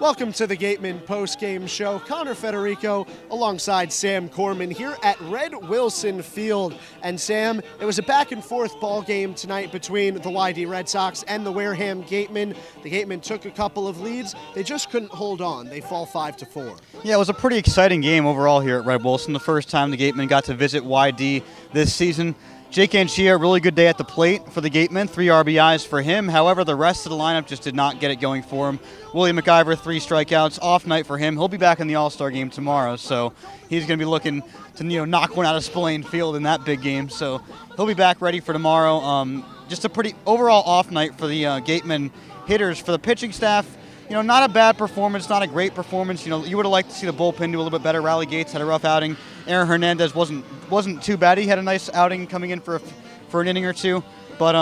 Welcome to the Gatemen Postgame Show. Connor Federico alongside Sam Corman here at Red Wilson Field. And Sam, it was a back-and-forth ball game tonight between the YD Red Sox and the Wareham Gatemen. The Gatemen took a couple of leads. They just couldn't hold on. They fall 5-4. Yeah, it was a pretty exciting game overall here at Red Wilson. The first time the Gatemen got to visit YD this season. Jake Anchia, really good day at the plate for the Gatemen, 3 RBIs for him. However, the rest of the lineup just did not get it going for him. William McIver, 3 strikeouts, off night for him. He'll be back in the All-Star game tomorrow, so he's going to be looking to knock one out of Spillane Field in that big game. So he'll be back ready for tomorrow. Just a pretty overall off night for the Gatemen hitters. For the pitching staff, not a bad performance, not a great performance. You would have liked to see the bullpen do a little bit better. Riley Gates had a rough outing. Aaron Hernandez wasn't too bad. He had a nice outing coming in for an inning or two. But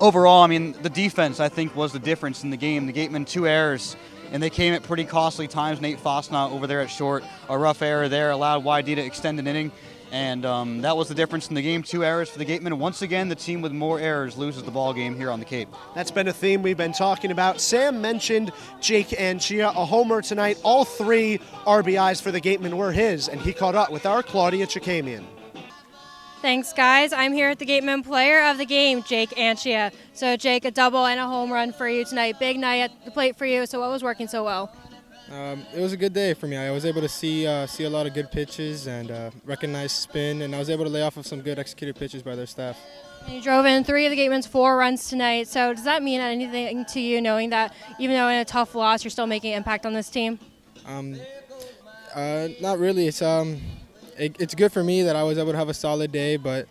overall, the defense, I think, was the difference in the game. The Gatemen, 2 errors, and they came at pretty costly times. Nate Fosnot over there at short, a rough error there, allowed YD to extend an inning. And that was the difference in the game. 2 errors for the Gatemen. Once again, the team with more errors loses the ball game here on the Cape. That's been a theme we've been talking about. Sam mentioned Jake Anchia, a homer tonight. All 3 RBIs for the Gatemen were his, and he caught up with our Claudia Chakamian. Thanks, guys. I'm here at the Gatemen player of the game, Jake Anchia. So, Jake, a double and a home run for you tonight. Big night at the plate for you. So what was working so well? It was a good day for me. I was able to see a lot of good pitches and recognize spin, and I was able to lay off of some good executed pitches by their staff. And you drove in 3 of the Gatemen's 4 runs tonight. So does that mean anything to you, knowing that even though in a tough loss, you're still making an impact on this team? Not really. It's good for me that I was able to have a solid day, but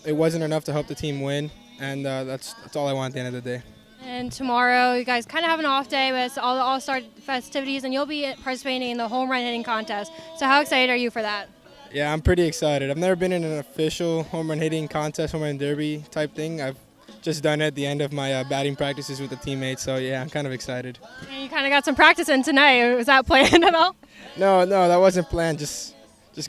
it wasn't enough to help the team win, and that's all I want at the end of the day. And tomorrow, you guys kind of have an off day, but it's all the All-Star festivities, and you'll be participating in the home run hitting contest. So how excited are you for that? Yeah, I'm pretty excited. I've never been in an official home run hitting contest, home run derby type thing. I've just done it at the end of my batting practices with the teammates, so yeah, I'm kind of excited. And you kind of got some practice in tonight. Was that planned at all? No, that wasn't planned. Just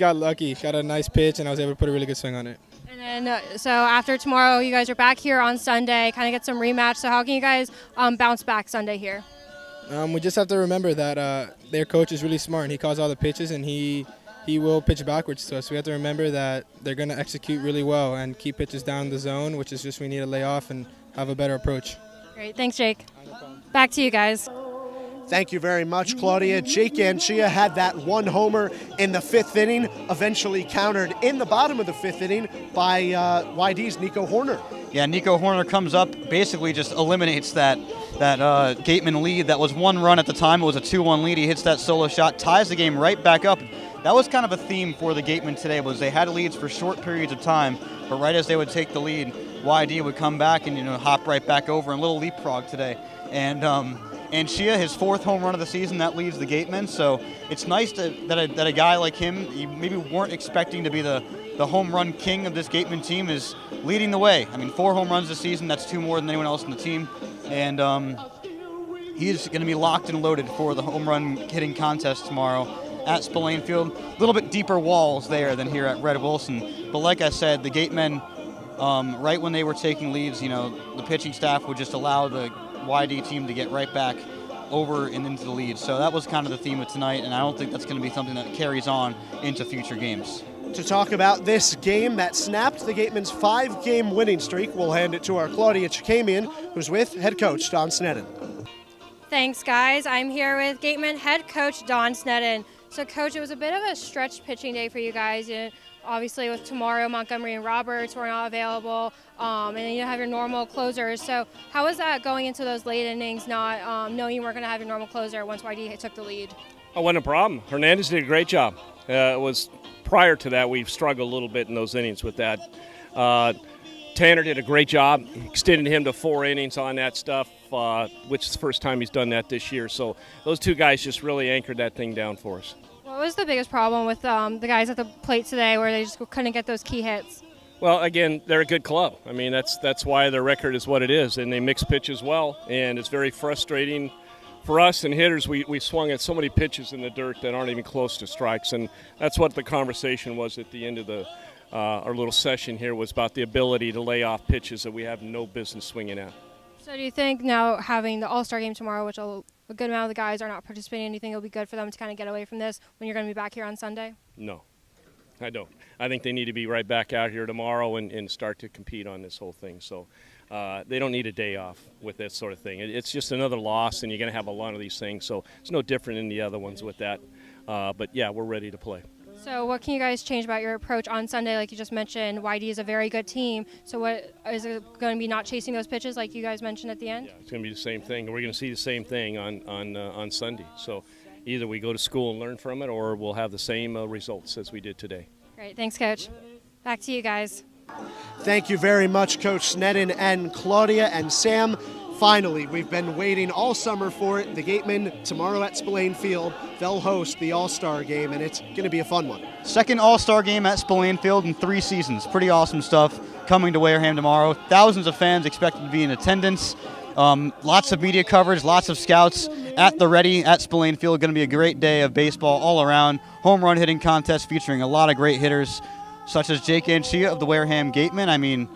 got lucky. Got a nice pitch, and I was able to put a really good swing on it. And then, so after tomorrow, you guys are back here on Sunday, kind of get some rematch. So how can you guys bounce back Sunday here? We just have to remember that their coach is really smart, and he calls all the pitches, and he will pitch backwards to us. We have to remember that they're going to execute really well and keep pitches down the zone, which is just we need to lay off and have a better approach. Great. Thanks, Jake. Back to you guys. Thank you very much, Claudia. Jake Anchia had that 1 homer in the 5th inning, eventually countered in the bottom of the 5th inning by YD's Nico Horner. Yeah, Nico Horner comes up, basically just eliminates that Gateman lead. That was 1 run at the time. It was a 2-1 lead. He hits that solo shot, ties the game right back up. That was kind of a theme for the Gatemen today, was they had leads for short periods of time, but right as they would take the lead, YD would come back and hop right back over and a little leapfrog today. And Anchia, his 4th home run of the season, that leads the Gatemen. So it's nice that a guy like him, you maybe weren't expecting to be the home run king of this Gatemen team, is leading the way. 4 home runs this season, that's 2 more than anyone else in the team. And he's going to be locked and loaded for the home run hitting contest tomorrow at Spillane Field. A little bit deeper walls there than here at Red Wilson. But like I said, the Gatemen, right when they were taking leads, the pitching staff would just allow the YD team to get right back over and into the lead. So that was kind of the theme of tonight, and I don't think that's going to be something that carries on into future games. To talk about this game that snapped the Gatemen's 5-game winning streak, we'll hand it to our Claudia Chakamian, who's with head coach Don Sneddon. Thanks, guys. I'm here with Gatemen head coach Don Sneddon. So, Coach, it was a bit of a stretched pitching day for you guys. Obviously, with tomorrow, Montgomery and Roberts were not available, and then you have your normal closers. So how was that going into those late innings, not knowing you weren't going to have your normal closer once YD took the lead? Oh, wasn't a problem. Hernandez did a great job. It was prior to that, we've struggled a little bit in those innings with that. Tanner did a great job, extended him to 4 innings on that stuff, which is the first time he's done that this year. So those 2 guys just really anchored that thing down for us. What was the biggest problem with the guys at the plate today where they just couldn't get those key hits? Well, again, they're a good club. That's why their record is what it is, and they mix pitches well, and it's very frustrating for us and hitters. We swung at so many pitches in the dirt that aren't even close to strikes, and that's what the conversation was at the end of our little session here, was about the ability to lay off pitches that we have no business swinging at. So do you think now having the All-Star game tomorrow, which a good amount of the guys are not participating, do you think it'll be good for them to kind of get away from this when you're going to be back here on Sunday? No, I don't. I think they need to be right back out here tomorrow and start to compete on this whole thing. So they don't need a day off with this sort of thing. It's just another loss, and you're going to have a lot of these things. So it's no different than the other ones with that. But, yeah, we're ready to play. So what can you guys change about your approach on Sunday? Like you just mentioned, YD is a very good team. So what is it going to be, not chasing those pitches like you guys mentioned at the end? Yeah, it's going to be the same thing. We're going to see the same thing on Sunday. So either we go to school and learn from it, or we'll have the same results as we did today. Great. Thanks, Coach. Back to you guys. Thank you very much, Coach Sneddon and Claudia and Sam. Finally, we've been waiting all summer for it. The Gatemen tomorrow at Spillane Field, they'll host the All-Star game, and it's going to be a fun one. Second All-Star game at Spillane Field in 3 seasons. Pretty awesome stuff coming to Wareham tomorrow. Thousands of fans expected to be in attendance. Lots of media coverage, lots of scouts at the ready at Spillane Field. Going to be a great day of baseball all around. Home run hitting contest featuring a lot of great hitters, such as Jake Anchia of the Wareham Gatemen. I mean,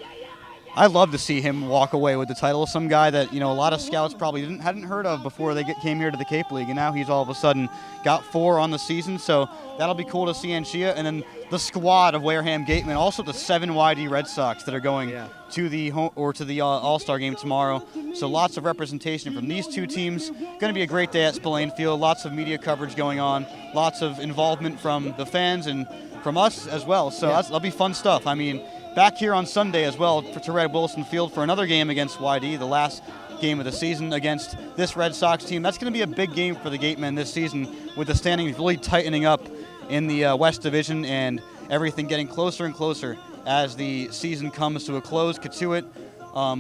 I'd love to see him walk away with the title. Some guy that, a lot of scouts probably hadn't heard of before they came here to the Cape League, and now he's all of a sudden got 4 on the season. So that'll be cool to see Anchia. And then the squad of Wareham Gatemen, also the 7 YD Red Sox that are going to the All-Star game tomorrow. So lots of representation from these 2 teams. Going to be a great day at Spillane Field. Lots of media coverage going on. Lots of involvement from the fans and from us as well. So that'll be fun stuff. I mean, back here on Sunday as well to Red Wilson Field for another game against YD, the last game of the season against this Red Sox team. That's going to be a big game for the Gatemen this season, with the standings really tightening up in the West Division and everything getting closer and closer as the season comes to a close. Katuitt,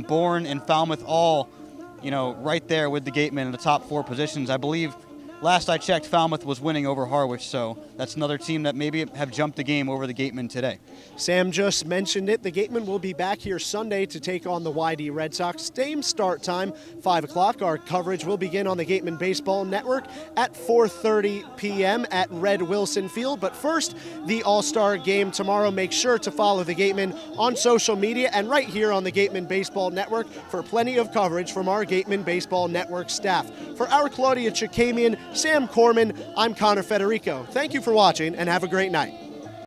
Bourne, and Falmouth all, right there with the Gatemen in the top 4 positions. I believe last I checked, Falmouth was winning over Harwich, so that's another team that maybe have jumped the game over the Gatemen today. Sam just mentioned it. The Gatemen will be back here Sunday to take on the YD Red Sox. Same start time, 5 o'clock. Our coverage will begin on the Gatemen Baseball Network at 4:30 p.m. at Red Wilson Field. But first, the All-Star game tomorrow. Make sure to follow the Gatemen on social media and right here on the Gatemen Baseball Network for plenty of coverage from our Gatemen Baseball Network staff. For our Claudia Chakamian, Sam Corman, I'm Connor Federico. Thank you for watching and have a great night.